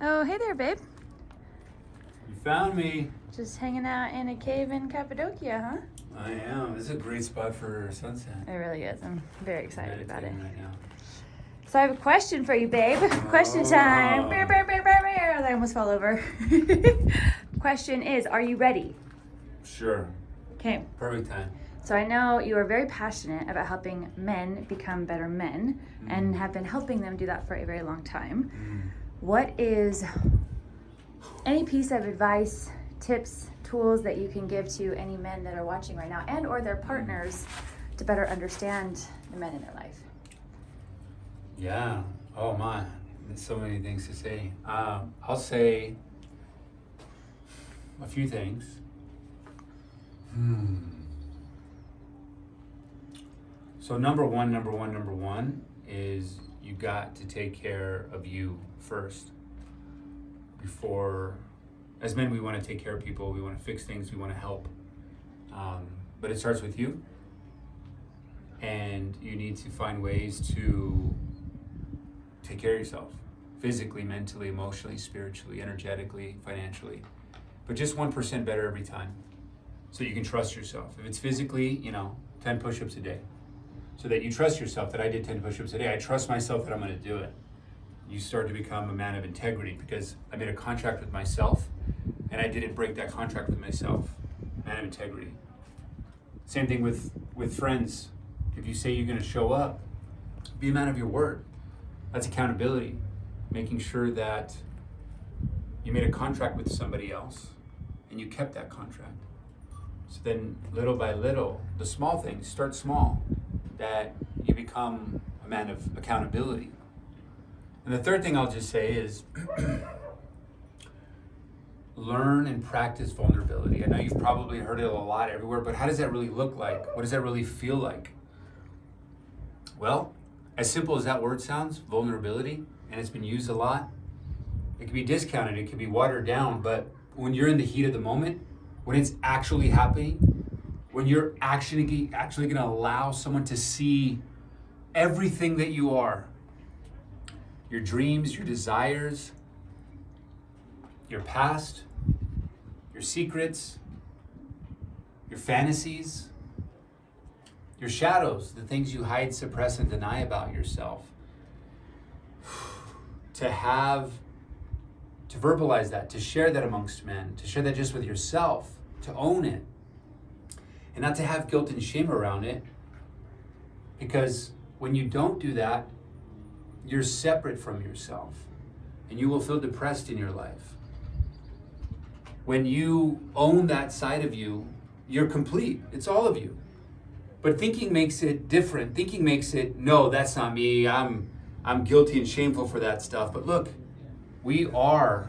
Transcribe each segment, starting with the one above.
Oh, hey there, babe. You found me. Just hanging out in a cave in Cappadocia, huh? I am. This is a great spot for sunset. It really is. I'm very excited about it. Meditating right now. So I have a question for you, babe. Question time. Bear, bear, bear, bear, bear. I almost fell over. Question is, are you ready? Sure. Okay. Perfect time. So I know you are very passionate about helping men become better men and have been helping them do that for a very long time. What is any piece of advice, tips, tools that you can give to any men that are watching right now and or their partners to better understand the men in their life? Yeah. Oh my. There's so many things to say. I'll say a few things. So number one is you got to take care of you first. Before, as men, we want to take care of people, we want to fix things, we want to help. But it starts with you. And you need to find ways to take care of yourself. Physically, mentally, emotionally, spiritually, energetically, financially. But just 1% better every time. So you can trust yourself. If it's physically, 10 push-ups a day. So that you trust yourself that I did 10 push-ups a day. I trust myself that I'm going to do it. You start to become a man of integrity because I made a contract with myself and I didn't break that contract with myself. Man of integrity. Same thing with friends. If you say you're going to show up, be a man of your word. That's accountability. Making sure that you made a contract with somebody else and you kept that contract. So then little by little, the small things, start small, that you become a man of accountability. And the third thing I'll just say is learn and practice vulnerability. I know you've probably heard it a lot everywhere, but how does that really look like? What does that really feel like? Well, as simple as that word sounds, vulnerability, and it's been used a lot, it can be discounted, it can be watered down, but when you're in the heat of the moment, when it's actually happening, when you're actually going to allow someone to see everything that you are, your dreams, your desires, your past, your secrets, your fantasies, your shadows, the things you hide, suppress, and deny about yourself. To verbalize that, to share that amongst men, to share that just with yourself, to own it, and not to have guilt and shame around it, because when you don't do that, you're separate from yourself, and you will feel depressed in your life. When you own that side of you, you're complete. It's all of you. But thinking makes it different. Thinking makes it, no, that's not me. I'm guilty and shameful for that stuff. But look, we are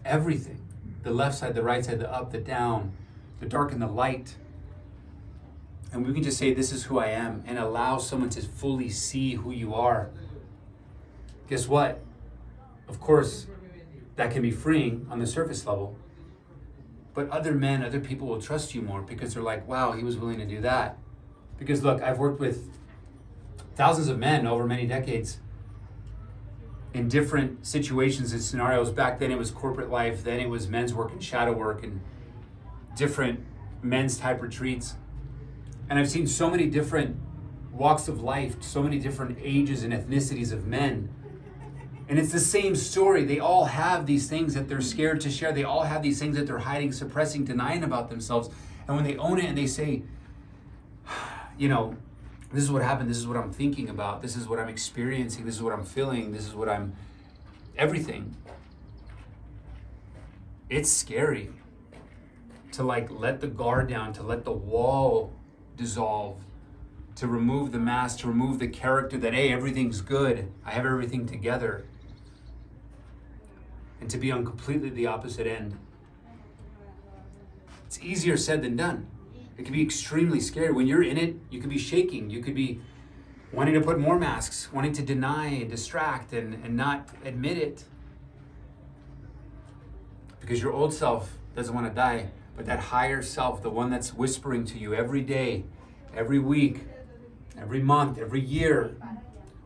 everything. The left side, the right side, the up, the down, the dark and the light. And we can just say, this is who I am, and allow someone to fully see who you are. Guess what? Of course, that can be freeing on the surface level. But other men, other people will trust you more because they're like, wow, he was willing to do that. Because look, I've worked with thousands of men over many decades in different situations and scenarios. Back then it was corporate life, then it was men's work and shadow work and different men's type retreats. And I've seen so many different walks of life, so many different ages and ethnicities of men. And it's the same story. They all have these things that they're scared to share. They all have these things that they're hiding, suppressing, denying about themselves. And when they own it and they say, this is what happened, this is what I'm thinking about, this is what I'm experiencing, this is what I'm feeling, this is what I'm, everything. It's scary to let the guard down, to let the wall dissolve, to remove the mask, to remove the character that, hey, everything's good, I have everything together. And to be on completely the opposite end. It's easier said than done. It can be extremely scary. When you're in it, you could be shaking. You could be wanting to put more masks, wanting to deny and distract and not admit it. Because your old self doesn't want to die, but that higher self, the one that's whispering to you every day, every week, every month, every year,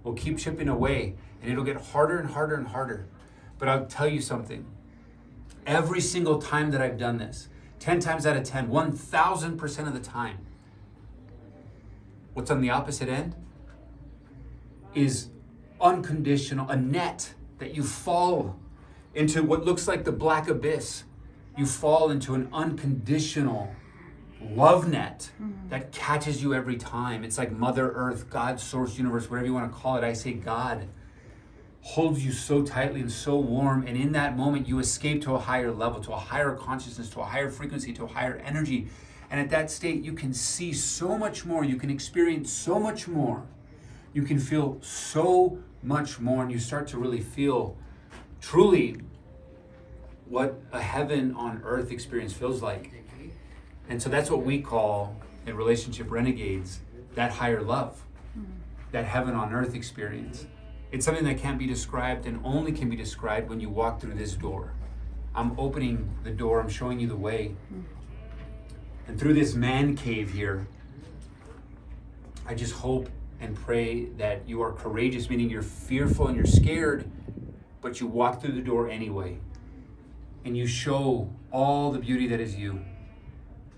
will keep chipping away. And it'll get harder and harder and harder. But I'll tell you something. Every single time that I've done this, 10 times out of 10, 1,000% of the time, what's on the opposite end is unconditional, a net that you fall into what looks like the black abyss. You fall into an unconditional love net that catches you every time. It's like Mother Earth, God, Source, Universe, whatever you want to call it. I say God holds you so tightly and so warm, and in that moment you escape to a higher level, to a higher consciousness, to a higher frequency, to a higher energy. And at that state you can see so much more, you can experience so much more, you can feel so much more, and you start to really feel truly what a heaven on earth experience feels like. And so that's what we call in Relationship Renegades that higher love, that heaven on earth experience. It's something that can't be described and only can be described when you walk through this door. I'm opening the door, I'm showing you the way. And through this man cave here, I just hope and pray that you are courageous, meaning you're fearful and you're scared, but you walk through the door anyway. And you show all the beauty that is you.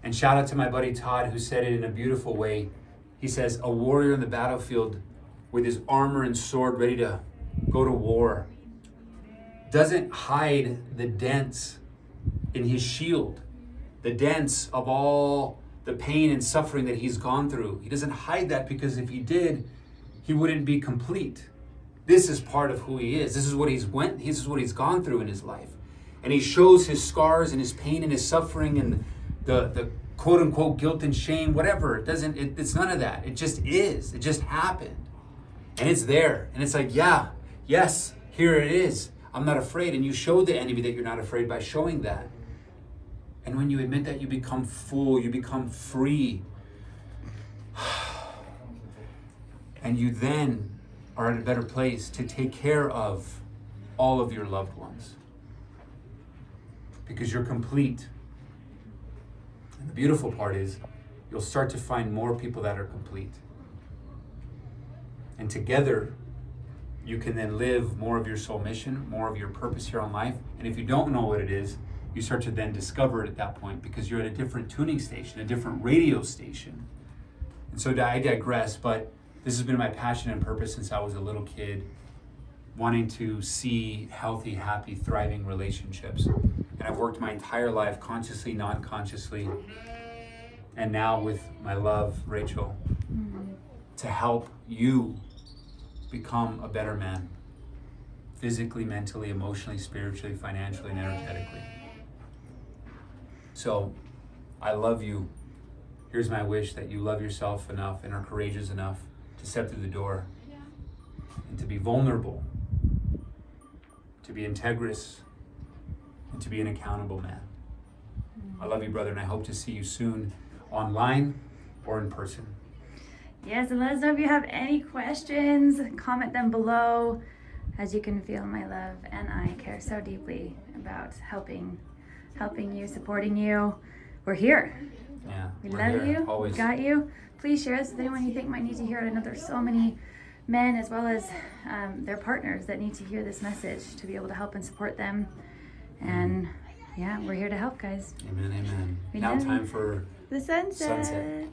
And shout out to my buddy Todd, who said it in a beautiful way. He says, a warrior in the battlefield with his armor and sword ready to go to war doesn't hide the dents in his shield, the dents of all the pain and suffering that he's gone through. He doesn't hide that, because if he did, he wouldn't be complete. This is part of who he is. This is what he's gone through in his life. And he shows his scars and his pain and his suffering and the quote unquote guilt and shame, whatever. It's none of that. It just is. It just happened. And it's there. And it's like, yeah, yes, here it is. I'm not afraid. And you show the enemy that you're not afraid by showing that. And when you admit that, you become full, you become free. And you then are in a better place to take care of all of your loved ones. Because you're complete. And the beautiful part is, you'll start to find more people that are complete. And together, you can then live more of your soul mission, more of your purpose here on life. And if you don't know what it is, you start to then discover it at that point, because you're at a different tuning station, a different radio station. And so I digress, but this has been my passion and purpose since I was a little kid, wanting to see healthy, happy, thriving relationships. And I've worked my entire life, consciously, non-consciously, and now with my love, Rachel, to help you become a better man, physically, mentally, emotionally, spiritually, financially, and energetically. So, I love you. Here's my wish, that you love yourself enough and are courageous enough to step through the door and to be vulnerable, to be integrous, and to be an accountable man. I love you, brother, and I hope to see you soon online or in person. Yes, and let us know if you have any questions. Comment them below. As you can feel, my love and I care so deeply about helping you, supporting you. We're here. Yeah, We love you. Always. We got you. Please share this with anyone you think might need to hear it. I know there's so many men as well as their partners that need to hear this message, to be able to help and support them. And yeah, we're here to help, guys. Amen, amen. We Now love time you. for The sunset. sunset.